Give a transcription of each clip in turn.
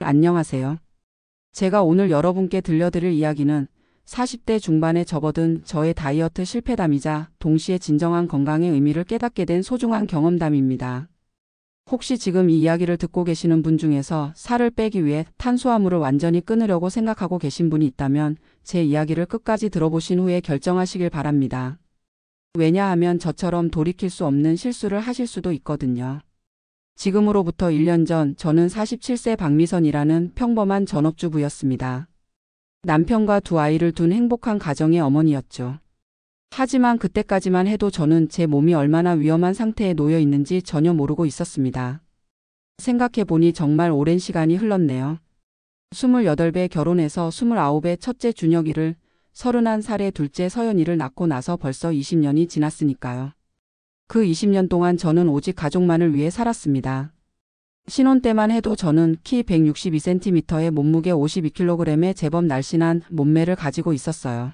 안녕하세요. 제가 오늘 여러분께 들려드릴 이야기는 40대 중반에 접어든 저의 다이어트 실패담이자 동시에 진정한 건강의 의미를 깨닫게 된 소중한 경험담입니다. 혹시 지금 이 이야기를 듣고 계시는 분 중에서 살을 빼기 위해 탄수화물을 완전히 끊으려고 생각하고 계신 분이 있다면 제 이야기를 끝까지 들어보신 후에 결정하시길 바랍니다. 왜냐하면 저처럼 돌이킬 수 없는 실수를 하실 수도 있거든요. 지금으로부터 1년 전 저는 47세 박미선이라는 평범한 전업주부였습니다. 남편과 두 아이를 둔 행복한 가정의 어머니였죠. 하지만 그때까지만 해도 저는 제 몸이 얼마나 위험한 상태에 놓여 있는지 전혀 모르고 있었습니다. 생각해보니 정말 오랜 시간이 흘렀네요. 28에 결혼해서 29에 첫째 준혁이를, 31살에 둘째 서연이를 낳고 나서 벌써 20년이 지났으니까요. 그 20년 동안 저는 오직 가족만을 위해 살았습니다. 신혼 때만 해도 저는 키 162cm에 몸무게 52kg의 제법 날씬한 몸매를 가지고 있었어요.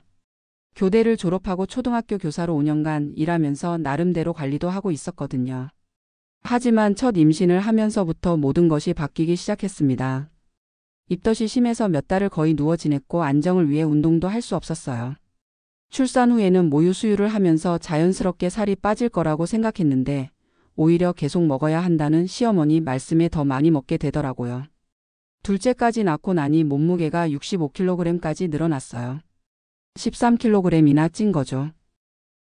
교대를 졸업하고 초등학교 교사로 5년간 일하면서 나름대로 관리도 하고 있었거든요. 하지만 첫 임신을 하면서부터 모든 것이 바뀌기 시작했습니다. 입덧이 심해서 몇 달을 거의 누워 지냈고 안정을 위해 운동도 할 수 없었어요. 출산 후에는 모유 수유를 하면서 자연스럽게 살이 빠질 거라고 생각했는데 오히려 계속 먹어야 한다는 시어머니 말씀에 더 많이 먹게 되더라고요. 둘째까지 낳고 나니 몸무게가 65kg까지 늘어났어요. 13kg이나 찐 거죠.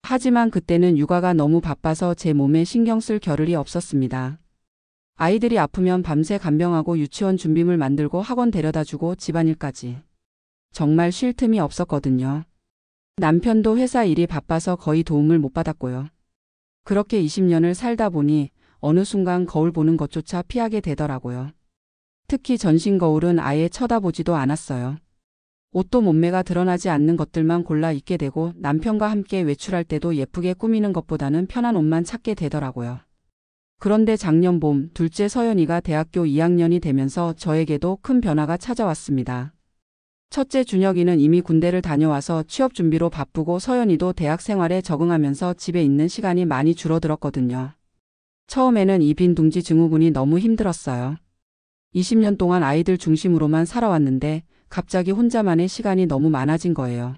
하지만 그때는 육아가 너무 바빠서 제 몸에 신경 쓸 겨를이 없었습니다. 아이들이 아프면 밤새 간병하고 유치원 준비물 만들고 학원 데려다주고 집안일까지. 정말 쉴 틈이 없었거든요. 남편도 회사 일이 바빠서 거의 도움을 못 받았고요. 그렇게 20년을 살다 보니 어느 순간 거울 보는 것조차 피하게 되더라고요. 특히 전신 거울은 아예 쳐다보지도 않았어요. 옷도 몸매가 드러나지 않는 것들만 골라 입게 되고 남편과 함께 외출할 때도 예쁘게 꾸미는 것보다는 편한 옷만 찾게 되더라고요. 그런데 작년 봄 둘째 서연이가 대학교 2학년이 되면서 저에게도 큰 변화가 찾아왔습니다. 첫째 준혁이는 이미 군대를 다녀와서 취업 준비로 바쁘고 서연이도 대학 생활에 적응하면서 집에 있는 시간이 많이 줄어들었거든요. 처음에는 이 빈 둥지 증후군이 너무 힘들었어요. 20년 동안 아이들 중심으로만 살아왔는데 갑자기 혼자만의 시간이 너무 많아진 거예요.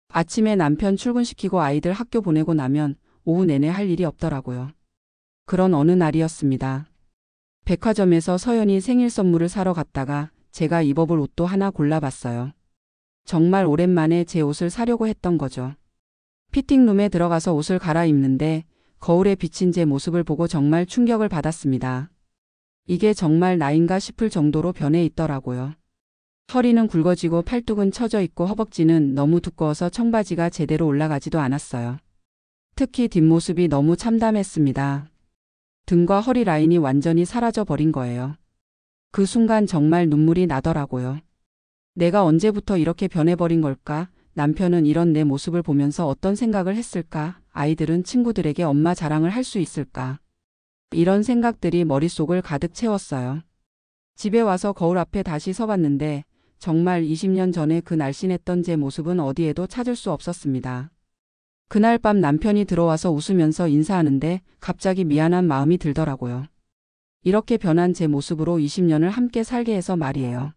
아침에 남편 출근시키고 아이들 학교 보내고 나면 오후 내내 할 일이 없더라고요. 그런 어느 날이었습니다. 백화점에서 서연이 생일 선물을 사러 갔다가 제가 입어볼 옷도 하나 골라봤어요. 정말 오랜만에 제 옷을 사려고 했던 거죠. 피팅룸에 들어가서 옷을 갈아입는데 거울에 비친 제 모습을 보고 정말 충격을 받았습니다. 이게 정말 나인가 싶을 정도로 변해 있더라고요. 허리는 굵어지고 팔뚝은 처져 있고 허벅지는 너무 두꺼워서 청바지가 제대로 올라가지도 않았어요. 특히 뒷모습이 너무 참담했습니다. 등과 허리 라인이 완전히 사라져 버린 거예요. 그 순간 정말 눈물이 나더라고요. 내가 언제부터 이렇게 변해버린 걸까? 남편은 이런 내 모습을 보면서 어떤 생각을 했을까? 아이들은 친구들에게 엄마 자랑을 할 수 있을까? 이런 생각들이 머릿속을 가득 채웠어요. 집에 와서 거울 앞에 다시 서봤는데 정말 20년 전에 그 날씬했던 제 모습은 어디에도 찾을 수 없었습니다. 그날 밤 남편이 들어와서 웃으면서 인사하는데 갑자기 미안한 마음이 들더라고요. 이렇게 변한 제 모습으로 20년을 함께 살게 해서 말이에요.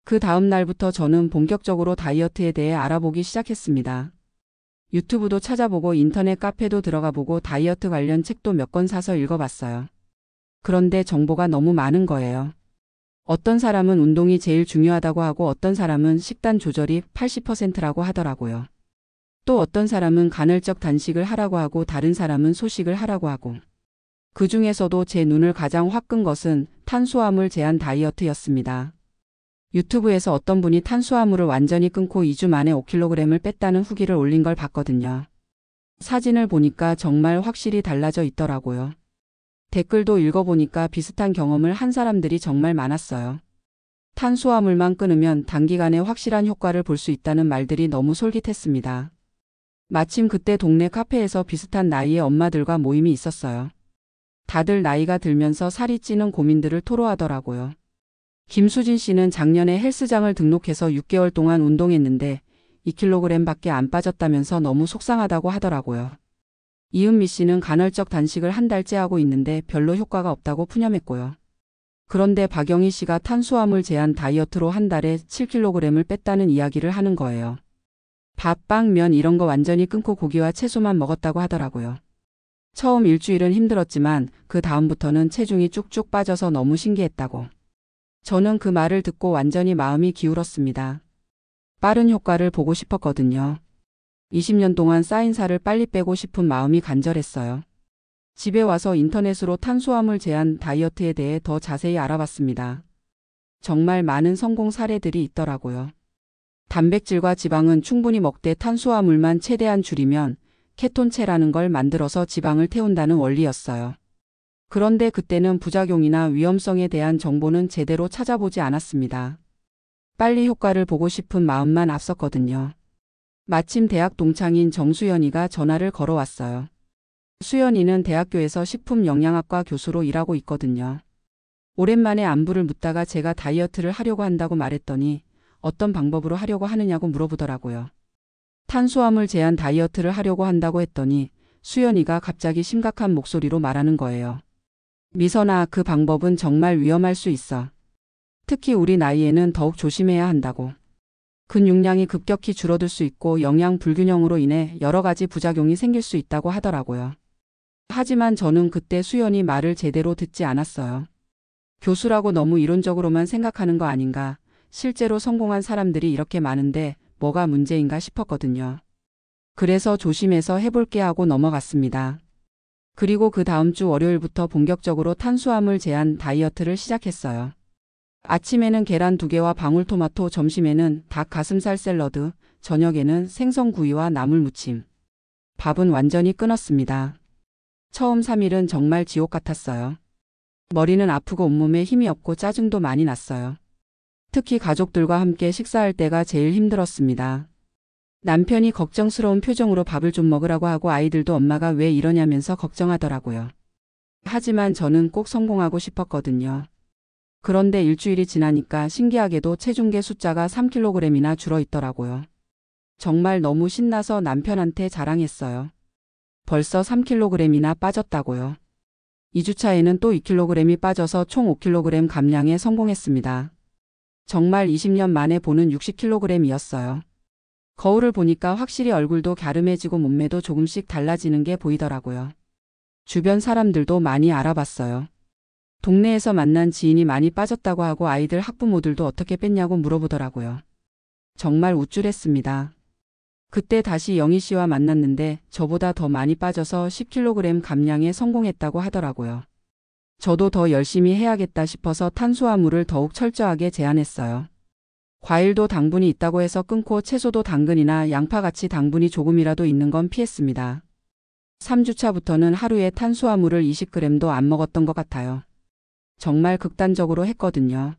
그 다음 날부터 저는 본격적으로 다이어트에 대해 알아보기 시작했습니다. 유튜브도 찾아보고 인터넷 카페도 들어가 보고 다이어트 관련 책도 몇 권 사서 읽어봤어요. 그런데 정보가 너무 많은 거예요. 어떤 사람은 운동이 제일 중요하다고 하고 어떤 사람은 식단 조절이 80%라고 하더라고요. 또 어떤 사람은 간헐적 단식을 하라고 하고 다른 사람은 소식을 하라고 하고. 그 중에서도 제 눈을 가장 확 끈 것은 탄수화물 제한 다이어트였습니다. 유튜브에서 어떤 분이 탄수화물을 완전히 끊고 2주 만에 5kg을 뺐다는 후기를 올린 걸 봤거든요. 사진을 보니까 정말 확실히 달라져 있더라고요. 댓글도 읽어보니까 비슷한 경험을 한 사람들이 정말 많았어요. 탄수화물만 끊으면 단기간에 확실한 효과를 볼 수 있다는 말들이 너무 솔깃했습니다. 마침 그때 동네 카페에서 비슷한 나이의 엄마들과 모임이 있었어요. 다들 나이가 들면서 살이 찌는 고민들을 토로하더라고요. 김수진 씨는 작년에 헬스장을 등록해서 6개월 동안 운동했는데 2kg밖에 안 빠졌다면서 너무 속상하다고 하더라고요. 이은미 씨는 간헐적 단식을 한 달째 하고 있는데 별로 효과가 없다고 푸념했고요. 그런데 박영희 씨가 탄수화물 제한 다이어트로 한 달에 7kg을 뺐다는 이야기를 하는 거예요. 밥, 빵, 면 이런 거 완전히 끊고 고기와 채소만 먹었다고 하더라고요. 처음 일주일은 힘들었지만 그 다음부터는 체중이 쭉쭉 빠져서 너무 신기했다고. 저는 그 말을 듣고 완전히 마음이 기울었습니다. 빠른 효과를 보고 싶었거든요. 20년 동안 쌓인 살을 빨리 빼고 싶은 마음이 간절했어요. 집에 와서 인터넷으로 탄수화물 제한 다이어트에 대해 더 자세히 알아봤습니다. 정말 많은 성공 사례들이 있더라고요. 단백질과 지방은 충분히 먹되 탄수화물만 최대한 줄이면 케톤체라는 걸 만들어서 지방을 태운다는 원리였어요. 그런데 그때는 부작용이나 위험성에 대한 정보는 제대로 찾아보지 않았습니다. 빨리 효과를 보고 싶은 마음만 앞섰거든요. 마침 대학 동창인 정수연이가 전화를 걸어왔어요. 수연이는 대학교에서 식품영양학과 교수로 일하고 있거든요. 오랜만에 안부를 묻다가 제가 다이어트를 하려고 한다고 말했더니 어떤 방법으로 하려고 하느냐고 물어보더라고요. 탄수화물 제한 다이어트를 하려고 한다고 했더니 수연이가 갑자기 심각한 목소리로 말하는 거예요. 미선아, 그 방법은 정말 위험할 수 있어. 특히 우리 나이에는 더욱 조심해야 한다고. 근육량이 급격히 줄어들 수 있고 영양 불균형으로 인해 여러 가지 부작용이 생길 수 있다고 하더라고요. 하지만 저는 그때 수연이 말을 제대로 듣지 않았어요. 교수라고 너무 이론적으로만 생각하는 거 아닌가, 실제로 성공한 사람들이 이렇게 많은데 뭐가 문제인가 싶었거든요. 그래서 조심해서 해볼게 하고 넘어갔습니다. 그리고 그 다음 주 월요일부터 본격적으로 탄수화물 제한 다이어트를 시작했어요. 아침에는 계란 2개와 방울토마토, 점심에는 닭 가슴살 샐러드, 저녁에는 생선구이와 나물무침. 밥은 완전히 끊었습니다. 처음 3일은 정말 지옥 같았어요. 머리는 아프고 온몸에 힘이 없고 짜증도 많이 났어요. 특히 가족들과 함께 식사할 때가 제일 힘들었습니다. 남편이 걱정스러운 표정으로 밥을 좀 먹으라고 하고 아이들도 엄마가 왜 이러냐면서 걱정하더라고요. 하지만 저는 꼭 성공하고 싶었거든요. 그런데 일주일이 지나니까 신기하게도 체중계 숫자가 3kg이나 줄어 있더라고요. 정말 너무 신나서 남편한테 자랑했어요. 벌써 3kg이나 빠졌다고요. 2주차에는 또 2kg이 빠져서 총 5kg 감량에 성공했습니다. 정말 20년 만에 보는 60kg이었어요. 거울을 보니까 확실히 얼굴도 갸름해지고 몸매도 조금씩 달라지는 게 보이더라고요. 주변 사람들도 많이 알아봤어요. 동네에서 만난 지인이 많이 빠졌다고 하고 아이들 학부모들도 어떻게 뺐냐고 물어보더라고요. 정말 우쭐했습니다. 그때 다시 영희 씨와 만났는데 저보다 더 많이 빠져서 10kg 감량에 성공했다고 하더라고요. 저도 더 열심히 해야겠다 싶어서 탄수화물을 더욱 철저하게 제한했어요. 과일도 당분이 있다고 해서 끊고 채소도 당근이나 양파같이 당분이 조금이라도 있는 건 피했습니다. 3주차부터는 하루에 탄수화물을 20g도 안 먹었던 것 같아요. 정말 극단적으로 했거든요.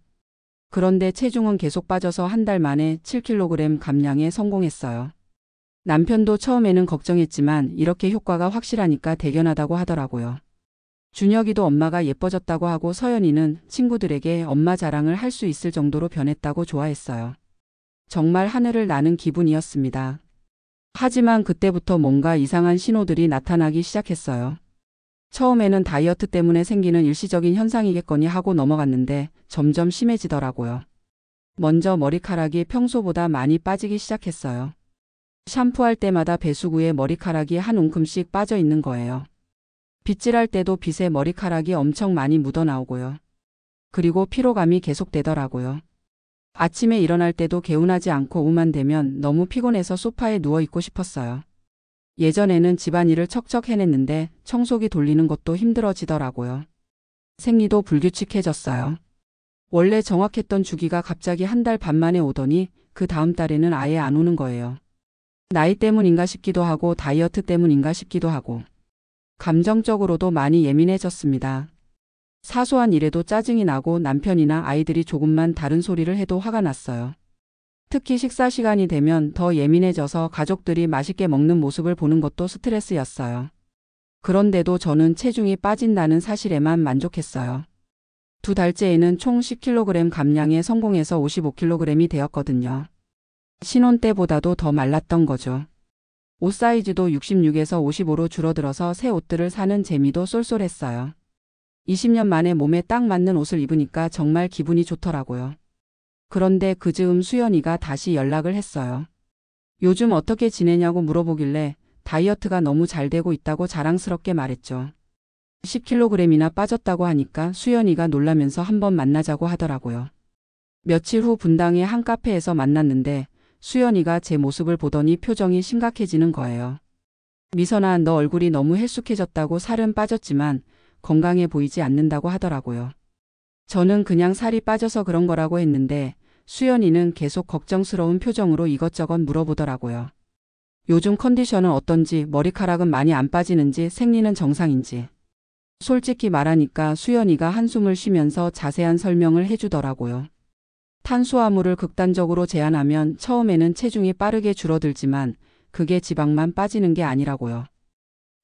그런데 체중은 계속 빠져서 한 달 만에 7kg 감량에 성공했어요. 남편도 처음에는 걱정했지만 이렇게 효과가 확실하니까 대견하다고 하더라고요. 준혁이도 엄마가 예뻐졌다고 하고 서연이는 친구들에게 엄마 자랑을 할 수 있을 정도로 변했다고 좋아했어요. 정말 하늘을 나는 기분이었습니다. 하지만 그때부터 뭔가 이상한 신호들이 나타나기 시작했어요. 처음에는 다이어트 때문에 생기는 일시적인 현상이겠거니 하고 넘어갔는데 점점 심해지더라고요. 먼저 머리카락이 평소보다 많이 빠지기 시작했어요. 샴푸할 때마다 배수구에 머리카락이 한 움큼씩 빠져 있는 거예요. 빗질할 때도 빗에 머리카락이 엄청 많이 묻어 나오고요. 그리고 피로감이 계속되더라고요. 아침에 일어날 때도 개운하지 않고 오후만 되면 너무 피곤해서 소파에 누워 있고 싶었어요. 예전에는 집안일을 척척 해냈는데 청소기 돌리는 것도 힘들어지더라고요. 생리도 불규칙해졌어요. 원래 정확했던 주기가 갑자기 한 달 반 만에 오더니 그 다음 달에는 아예 안 오는 거예요. 나이 때문인가 싶기도 하고 다이어트 때문인가 싶기도 하고. 감정적으로도 많이 예민해졌습니다. 사소한 일에도 짜증이 나고 남편이나 아이들이 조금만 다른 소리를 해도 화가 났어요. 특히 식사 시간이 되면 더 예민해져서 가족들이 맛있게 먹는 모습을 보는 것도 스트레스였어요. 그런데도 저는 체중이 빠진다는 사실에만 만족했어요. 2달째에는 총 10kg 감량에 성공해서 55kg이 되었거든요. 신혼 때보다도 더 말랐던 거죠. 옷 사이즈도 66에서 55로 줄어들어서 새 옷들을 사는 재미도 쏠쏠했어요. 20년 만에 몸에 딱 맞는 옷을 입으니까 정말 기분이 좋더라고요. 그런데 그 즈음 수연이가 다시 연락을 했어요. 요즘 어떻게 지내냐고 물어보길래 다이어트가 너무 잘 되고 있다고 자랑스럽게 말했죠. 10kg이나 빠졌다고 하니까 수연이가 놀라면서 한번 만나자고 하더라고요. 며칠 후 분당의 한 카페에서 만났는데 수연이가 제 모습을 보더니 표정이 심각해지는 거예요. 미선아, 너 얼굴이 너무 헬쑥해졌다고 살은 빠졌지만 건강해 보이지 않는다고 하더라고요. 저는 그냥 살이 빠져서 그런 거라고 했는데 수연이는 계속 걱정스러운 표정으로 이것저것 물어보더라고요. 요즘 컨디션은 어떤지, 머리카락은 많이 안 빠지는지, 생리는 정상인지. 솔직히 말하니까 수연이가 한숨을 쉬면서 자세한 설명을 해주더라고요. 탄수화물을 극단적으로 제한하면 처음에는 체중이 빠르게 줄어들지만 그게 지방만 빠지는 게 아니라고요.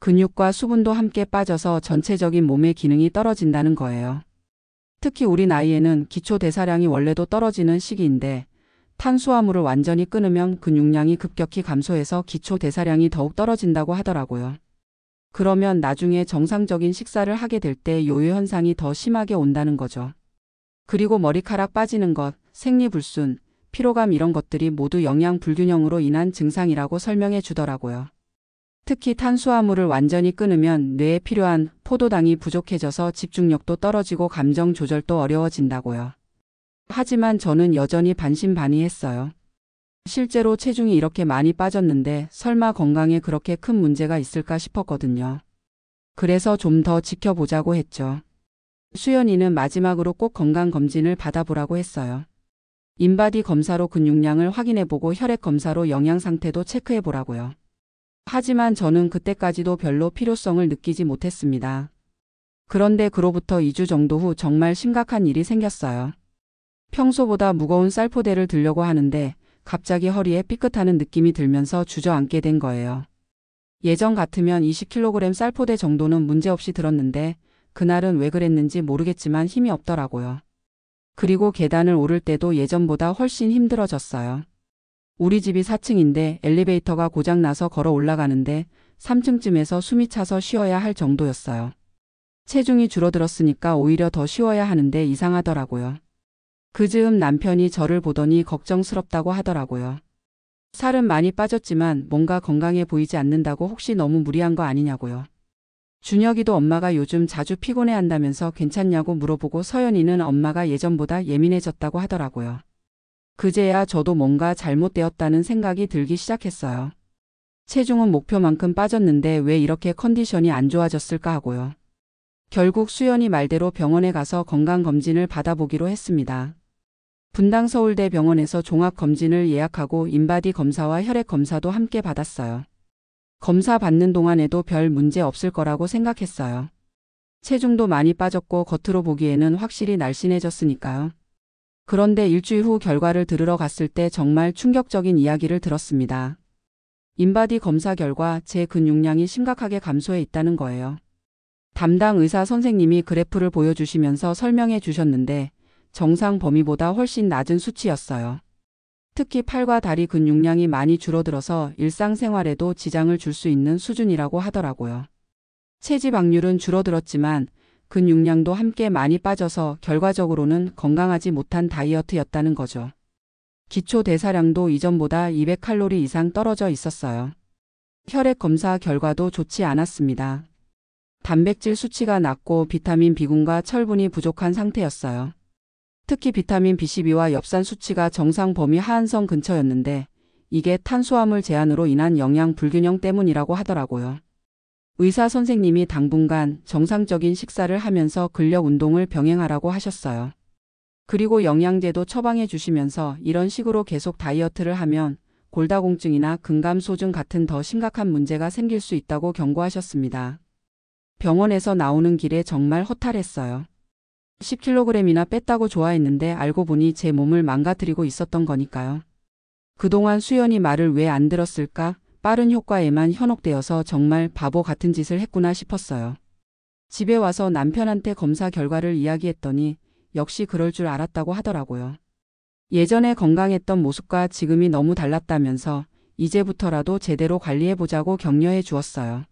근육과 수분도 함께 빠져서 전체적인 몸의 기능이 떨어진다는 거예요. 특히 우리 나이에는 기초 대사량이 원래도 떨어지는 시기인데 탄수화물을 완전히 끊으면 근육량이 급격히 감소해서 기초 대사량이 더욱 떨어진다고 하더라고요. 그러면 나중에 정상적인 식사를 하게 될 때 요요 현상이 더 심하게 온다는 거죠. 그리고 머리카락 빠지는 것, 생리불순, 피로감 이런 것들이 모두 영양 불균형으로 인한 증상이라고 설명해 주더라고요. 특히 탄수화물을 완전히 끊으면 뇌에 필요한 포도당이 부족해져서 집중력도 떨어지고 감정 조절도 어려워진다고요. 하지만 저는 여전히 반신반의했어요. 실제로 체중이 이렇게 많이 빠졌는데 설마 건강에 그렇게 큰 문제가 있을까 싶었거든요. 그래서 좀 더 지켜보자고 했죠. 수연이는 마지막으로 꼭 건강검진을 받아보라고 했어요. 인바디 검사로 근육량을 확인해보고 혈액 검사로 영양 상태도 체크해보라고요. 하지만 저는 그때까지도 별로 필요성을 느끼지 못했습니다. 그런데 그로부터 2주 정도 후 정말 심각한 일이 생겼어요. 평소보다 무거운 쌀포대를 들려고 하는데 갑자기 허리에 삐끗하는 느낌이 들면서 주저앉게 된 거예요. 예전 같으면 20kg 쌀포대 정도는 문제없이 들었는데 그날은 왜 그랬는지 모르겠지만 힘이 없더라고요. 그리고 계단을 오를 때도 예전보다 훨씬 힘들어졌어요. 우리 집이 4층인데 엘리베이터가 고장나서 걸어 올라가는데 3층쯤에서 숨이 차서 쉬어야 할 정도였어요. 체중이 줄어들었으니까 오히려 더 쉬어야 하는데 이상하더라고요. 그 즈음 남편이 저를 보더니 걱정스럽다고 하더라고요. 살은 많이 빠졌지만 뭔가 건강해 보이지 않는다고 혹시 너무 무리한 거 아니냐고요. 준혁이도 엄마가 요즘 자주 피곤해한다면서 괜찮냐고 물어보고 서연이는 엄마가 예전보다 예민해졌다고 하더라고요. 그제야 저도 뭔가 잘못되었다는 생각이 들기 시작했어요. 체중은 목표만큼 빠졌는데 왜 이렇게 컨디션이 안 좋아졌을까 하고요. 결국 수연이 말대로 병원에 가서 건강검진을 받아보기로 했습니다. 분당 서울대 병원에서 종합검진을 예약하고 인바디 검사와 혈액 검사도 함께 받았어요. 검사 받는 동안에도 별 문제 없을 거라고 생각했어요. 체중도 많이 빠졌고 겉으로 보기에는 확실히 날씬해졌으니까요. 그런데 일주일 후 결과를 들으러 갔을 때 정말 충격적인 이야기를 들었습니다. 인바디 검사 결과 제 근육량이 심각하게 감소해 있다는 거예요. 담당 의사 선생님이 그래프를 보여주시면서 설명해 주셨는데 정상 범위보다 훨씬 낮은 수치였어요. 특히 팔과 다리 근육량이 많이 줄어들어서 일상생활에도 지장을 줄 수 있는 수준이라고 하더라고요. 체지방률은 줄어들었지만 근육량도 함께 많이 빠져서 결과적으로는 건강하지 못한 다이어트였다는 거죠. 기초 대사량도 이전보다 200칼로리 이상 떨어져 있었어요. 혈액 검사 결과도 좋지 않았습니다. 단백질 수치가 낮고 비타민 B군과 철분이 부족한 상태였어요. 특히 비타민 B12와 엽산 수치가 정상 범위 하한선 근처였는데 이게 탄수화물 제한으로 인한 영양 불균형 때문이라고 하더라고요. 의사 선생님이 당분간 정상적인 식사를 하면서 근력 운동을 병행하라고 하셨어요. 그리고 영양제도 처방해 주시면서 이런 식으로 계속 다이어트를 하면 골다공증이나 근감소증 같은 더 심각한 문제가 생길 수 있다고 경고하셨습니다. 병원에서 나오는 길에 정말 허탈했어요. 10kg이나 뺐다고 좋아했는데 알고 보니 제 몸을 망가뜨리고 있었던 거니까요. 그동안 수연이 말을 왜 안 들었을까? 빠른 효과에만 현혹되어서 정말 바보 같은 짓을 했구나 싶었어요. 집에 와서 남편한테 검사 결과를 이야기했더니 역시 그럴 줄 알았다고 하더라고요. 예전에 건강했던 모습과 지금이 너무 달랐다면서 이제부터라도 제대로 관리해보자고 격려해 주었어요.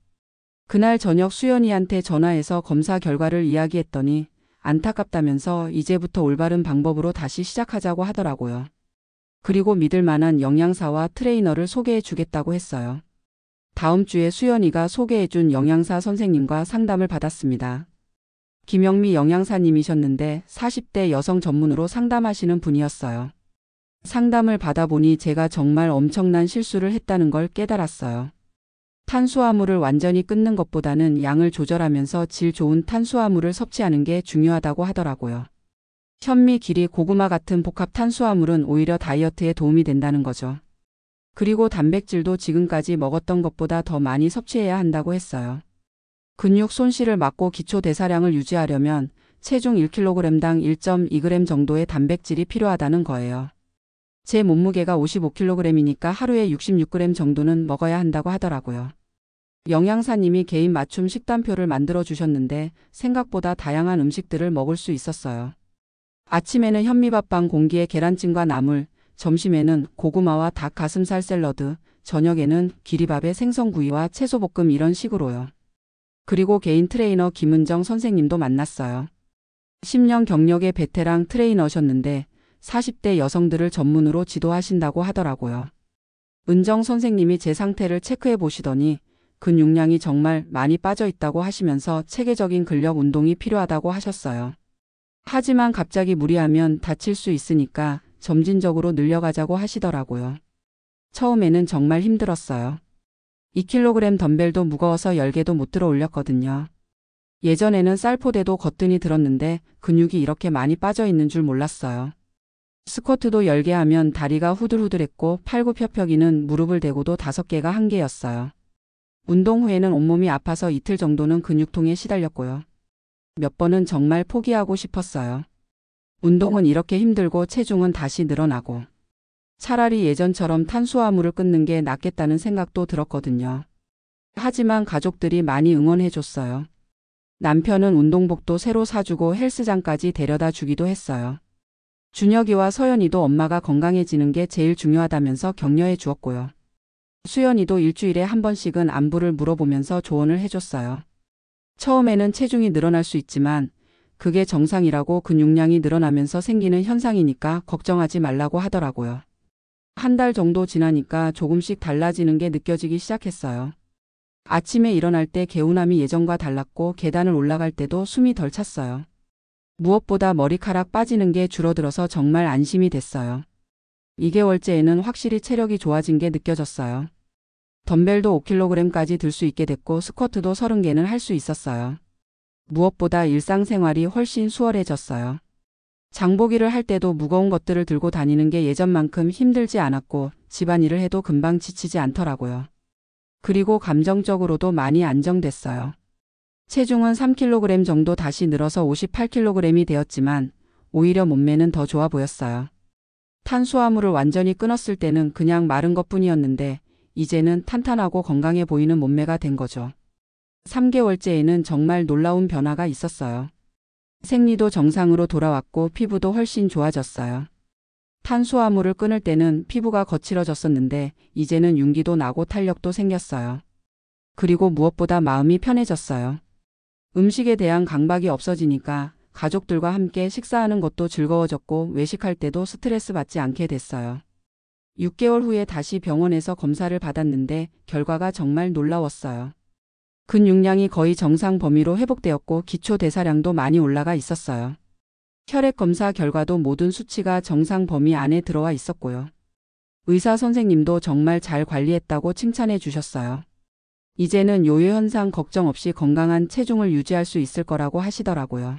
그날 저녁 수연이한테 전화해서 검사 결과를 이야기했더니 안타깝다면서 이제부터 올바른 방법으로 다시 시작하자고 하더라고요. 그리고 믿을 만한 영양사와 트레이너를 소개해 주겠다고 했어요. 다음 주에 수연이가 소개해준 영양사 선생님과 상담을 받았습니다. 김영미 영양사님이셨는데 40대 여성 전문으로 상담하시는 분이었어요. 상담을 받아보니 제가 정말 엄청난 실수를 했다는 걸 깨달았어요. 탄수화물을 완전히 끊는 것보다는 양을 조절하면서 질 좋은 탄수화물을 섭취하는 게 중요하다고 하더라고요. 현미, 기리, 고구마 같은 복합 탄수화물은 오히려 다이어트에 도움이 된다는 거죠. 그리고 단백질도 지금까지 먹었던 것보다 더 많이 섭취해야 한다고 했어요. 근육 손실을 막고 기초 대사량을 유지하려면 체중 1kg당 1.2g 정도의 단백질이 필요하다는 거예요. 제 몸무게가 55kg이니까 하루에 66g 정도는 먹어야 한다고 하더라고요. 영양사님이 개인 맞춤 식단표를 만들어 주셨는데 생각보다 다양한 음식들을 먹을 수 있었어요. 아침에는 현미밥빵 공기에 계란찜과 나물, 점심에는 고구마와 닭 가슴살 샐러드, 저녁에는 기리밥에 생선구이와 채소볶음 이런 식으로요. 그리고 개인 트레이너 김은정 선생님도 만났어요. 10년 경력의 베테랑 트레이너셨는데 40대 여성들을 전문으로 지도하신다고 하더라고요. 은정 선생님이 제 상태를 체크해 보시더니 근육량이 정말 많이 빠져 있다고 하시면서 체계적인 근력 운동이 필요하다고 하셨어요. 하지만 갑자기 무리하면 다칠 수 있으니까 점진적으로 늘려가자고 하시더라고요. 처음에는 정말 힘들었어요. 2kg 덤벨도 무거워서 10개도 못 들어 올렸거든요. 예전에는 쌀포대도 거뜬히 들었는데 근육이 이렇게 많이 빠져 있는 줄 몰랐어요. 스쿼트도 10개 하면 다리가 후들후들했고 팔굽혀펴기는 무릎을 대고도 5개가 한계였어요. 운동 후에는 온몸이 아파서 이틀 정도는 근육통에 시달렸고요. 몇 번은 정말 포기하고 싶었어요. 운동은 이렇게 힘들고 체중은 다시 늘어나고 차라리 예전처럼 탄수화물을 끊는 게 낫겠다는 생각도 들었거든요. 하지만 가족들이 많이 응원해줬어요. 남편은 운동복도 새로 사주고 헬스장까지 데려다 주기도 했어요. 준혁이와 서연이도 엄마가 건강해지는 게 제일 중요하다면서 격려해 주었고요. 수연이도 일주일에 한 번씩은 안부를 물어보면서 조언을 해줬어요. 처음에는 체중이 늘어날 수 있지만 그게 정상이라고 근육량이 늘어나면서 생기는 현상이니까 걱정하지 말라고 하더라고요. 한 달 정도 지나니까 조금씩 달라지는 게 느껴지기 시작했어요. 아침에 일어날 때 개운함이 예전과 달랐고 계단을 올라갈 때도 숨이 덜 찼어요. 무엇보다 머리카락 빠지는 게 줄어들어서 정말 안심이 됐어요. 2개월째에는 확실히 체력이 좋아진 게 느껴졌어요. 덤벨도 5kg까지 들 수 있게 됐고 스쿼트도 30개는 할 수 있었어요. 무엇보다 일상생활이 훨씬 수월해졌어요. 장보기를 할 때도 무거운 것들을 들고 다니는 게 예전만큼 힘들지 않았고 집안일을 해도 금방 지치지 않더라고요. 그리고 감정적으로도 많이 안정됐어요. 체중은 3kg 정도 다시 늘어서 58kg이 되었지만 오히려 몸매는 더 좋아 보였어요. 탄수화물을 완전히 끊었을 때는 그냥 마른 것뿐이었는데 이제는 탄탄하고 건강해 보이는 몸매가 된 거죠. 3개월째에는 정말 놀라운 변화가 있었어요. 생리도 정상으로 돌아왔고 피부도 훨씬 좋아졌어요. 탄수화물을 끊을 때는 피부가 거칠어졌었는데 이제는 윤기도 나고 탄력도 생겼어요. 그리고 무엇보다 마음이 편해졌어요. 음식에 대한 강박이 없어지니까 가족들과 함께 식사하는 것도 즐거워졌고 외식할 때도 스트레스 받지 않게 됐어요. 6개월 후에 다시 병원에서 검사를 받았는데 결과가 정말 놀라웠어요. 근육량이 거의 정상 범위로 회복되었고 기초 대사량도 많이 올라가 있었어요. 혈액 검사 결과도 모든 수치가 정상 범위 안에 들어와 있었고요. 의사 선생님도 정말 잘 관리했다고 칭찬해 주셨어요. 이제는 요요 현상 걱정 없이 건강한 체중을 유지할 수 있을 거라고 하시더라고요.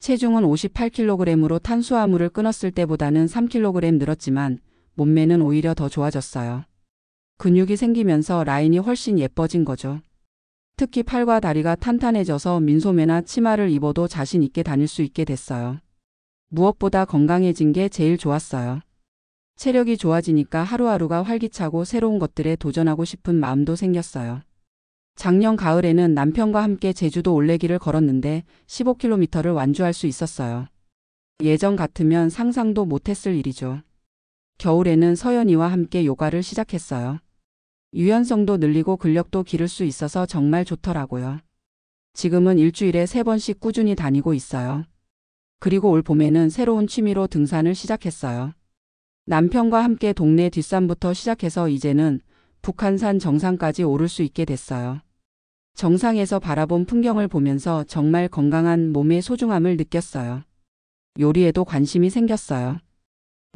체중은 58kg으로 탄수화물을 끊었을 때보다는 3kg 늘었지만 몸매는 오히려 더 좋아졌어요. 근육이 생기면서 라인이 훨씬 예뻐진 거죠. 특히 팔과 다리가 탄탄해져서 민소매나 치마를 입어도 자신 있게 다닐 수 있게 됐어요. 무엇보다 건강해진 게 제일 좋았어요. 체력이 좋아지니까 하루하루가 활기차고 새로운 것들에 도전하고 싶은 마음도 생겼어요. 작년 가을에는 남편과 함께 제주도 올레길을 걸었는데 15km를 완주할 수 있었어요. 예전 같으면 상상도 못했을 일이죠. 겨울에는 서연이와 함께 요가를 시작했어요. 유연성도 늘리고 근력도 기를 수 있어서 정말 좋더라고요. 지금은 일주일에 3번씩 꾸준히 다니고 있어요. 그리고 올 봄에는 새로운 취미로 등산을 시작했어요. 남편과 함께 동네 뒷산부터 시작해서 이제는 북한산 정상까지 오를 수 있게 됐어요. 정상에서 바라본 풍경을 보면서 정말 건강한 몸의 소중함을 느꼈어요. 요리에도 관심이 생겼어요.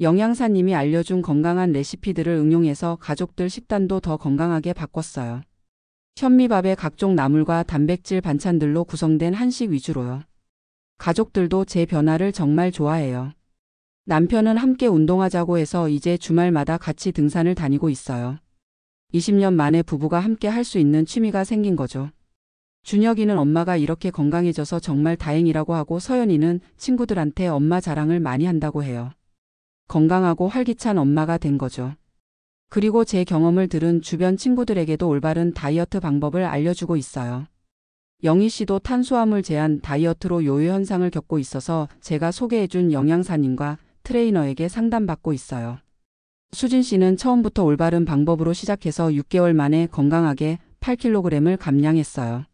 영양사님이 알려준 건강한 레시피들을 응용해서 가족들 식단도 더 건강하게 바꿨어요. 현미밥에 각종 나물과 단백질 반찬들로 구성된 한식 위주로요. 가족들도 제 변화를 정말 좋아해요. 남편은 함께 운동하자고 해서 이제 주말마다 같이 등산을 다니고 있어요. 20년 만에 부부가 함께 할 수 있는 취미가 생긴 거죠. 준혁이는 엄마가 이렇게 건강해져서 정말 다행이라고 하고 서연이는 친구들한테 엄마 자랑을 많이 한다고 해요. 건강하고 활기찬 엄마가 된 거죠. 그리고 제 경험을 들은 주변 친구들에게도 올바른 다이어트 방법을 알려주고 있어요. 영희 씨도 탄수화물 제한 다이어트로 요요 현상을 겪고 있어서 제가 소개해준 영양사님과 트레이너에게 상담받고 있어요. 수진 씨는 처음부터 올바른 방법으로 시작해서 6개월 만에 건강하게 8kg을 감량했어요.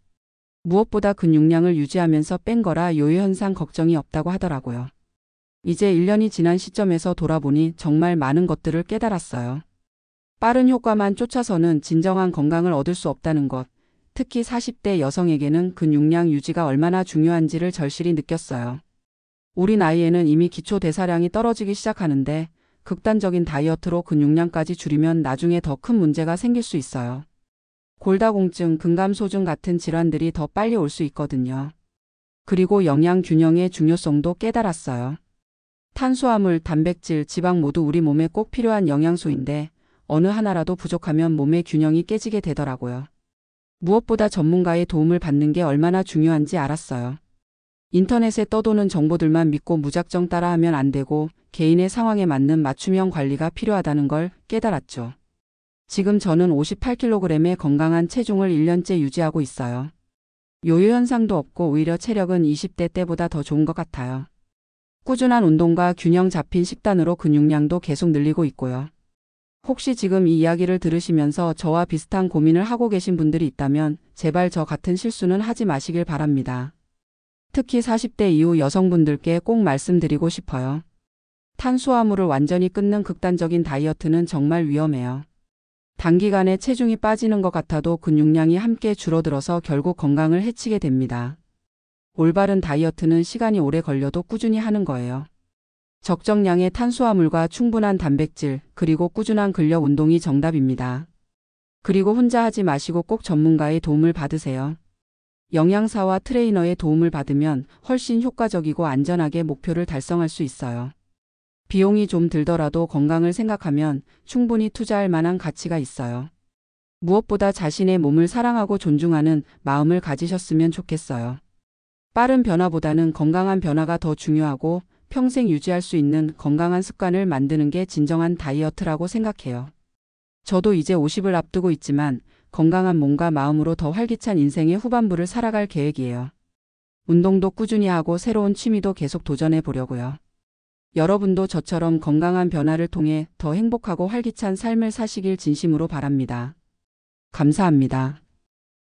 무엇보다 근육량을 유지하면서 뺀 거라 요요 현상 걱정이 없다고 하더라고요. 이제 1년이 지난 시점에서 돌아보니 정말 많은 것들을 깨달았어요. 빠른 효과만 쫓아서는 진정한 건강을 얻을 수 없다는 것, 특히 40대 여성에게는 근육량 유지가 얼마나 중요한지를 절실히 느꼈어요. 우리 나이에는 이미 기초 대사량이 떨어지기 시작하는데 극단적인 다이어트로 근육량까지 줄이면 나중에 더 큰 문제가 생길 수 있어요. 골다공증, 근감소증 같은 질환들이 더 빨리 올 수 있거든요. 그리고 영양 균형의 중요성도 깨달았어요. 탄수화물, 단백질, 지방 모두 우리 몸에 꼭 필요한 영양소인데 어느 하나라도 부족하면 몸의 균형이 깨지게 되더라고요. 무엇보다 전문가의 도움을 받는 게 얼마나 중요한지 알았어요. 인터넷에 떠도는 정보들만 믿고 무작정 따라하면 안 되고 개인의 상황에 맞는 맞춤형 관리가 필요하다는 걸 깨달았죠. 지금 저는 58kg의 건강한 체중을 1년째 유지하고 있어요. 요요 현상도 없고 오히려 체력은 20대 때보다 더 좋은 것 같아요. 꾸준한 운동과 균형 잡힌 식단으로 근육량도 계속 늘리고 있고요. 혹시 지금 이 이야기를 들으시면서 저와 비슷한 고민을 하고 계신 분들이 있다면 제발 저 같은 실수는 하지 마시길 바랍니다. 특히 40대 이후 여성분들께 꼭 말씀드리고 싶어요. 탄수화물을 완전히 끊는 극단적인 다이어트는 정말 위험해요. 단기간에 체중이 빠지는 것 같아도 근육량이 함께 줄어들어서 결국 건강을 해치게 됩니다. 올바른 다이어트는 시간이 오래 걸려도 꾸준히 하는 거예요. 적정량의 탄수화물과 충분한 단백질, 그리고 꾸준한 근력 운동이 정답입니다. 그리고 혼자 하지 마시고 꼭 전문가의 도움을 받으세요. 영양사와 트레이너의 도움을 받으면 훨씬 효과적이고 안전하게 목표를 달성할 수 있어요. 비용이 좀 들더라도 건강을 생각하면 충분히 투자할 만한 가치가 있어요. 무엇보다 자신의 몸을 사랑하고 존중하는 마음을 가지셨으면 좋겠어요. 빠른 변화보다는 건강한 변화가 더 중요하고 평생 유지할 수 있는 건강한 습관을 만드는 게 진정한 다이어트라고 생각해요. 저도 이제 50을 앞두고 있지만 건강한 몸과 마음으로 더 활기찬 인생의 후반부를 살아갈 계획이에요. 운동도 꾸준히 하고 새로운 취미도 계속 도전해 보려고요. 여러분도 저처럼 건강한 변화를 통해 더 행복하고 활기찬 삶을 사시길 진심으로 바랍니다. 감사합니다.